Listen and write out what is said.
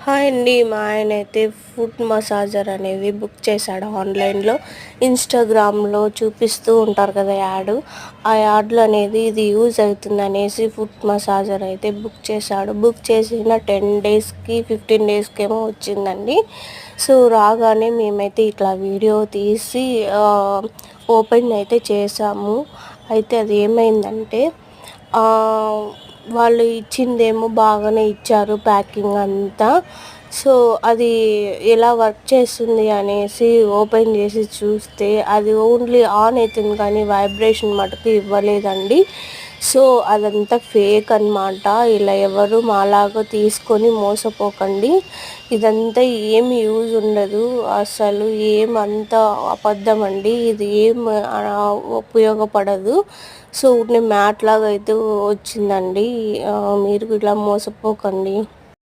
Hi అండి. మా ఆయన అయితే ఫుట్ మసాజర్ అనేది బుక్ చేశాడు ఆన్లైన్లో. ఇన్స్టాగ్రామ్లో చూపిస్తూ ఉంటారు కదా యాడ్. ఆ యాడ్లో అనేది ఇది యూజ్ అవుతుంది అనేసి ఫుట్ మసాజర్ అయితే బుక్ చేశాడు. బుక్ చేసిన 10 డేస్కి 15 డేస్కి ఏమో వచ్చిందండి. సో రాగానే మేమైతే ఇట్లా వీడియో తీసి ఓపెన్ అయితే చేసాము. అయితే అది ఏమైందంటే వాళ్ళు ఇచ్చిందేమో బాగానే ఇచ్చారు ప్యాకింగ్ అంతా. సో అది ఎలా వర్క్ చేస్తుంది అనేసి ఓపెన్ చేసి చూస్తే అది ఓన్లీ ఆన్ అవుతుంది కానీ వైబ్రేషన్ మటుకు ఇవ్వలేదండి. సో అదంతా ఫేక్ అన్నమాట. ఇలా ఎవరు మాలాగా తీసుకొని మోసపోకండి. ఇదంతా ఏమి యూజ్ ఉండదు, అసలు ఏమంతా అబద్ధం అండి. ఇది ఏం ఉపయోగపడదు. సో మ్యాట్ లాగా అయితే వచ్చిందండి. మీరు ఇలా మోసపోకండి.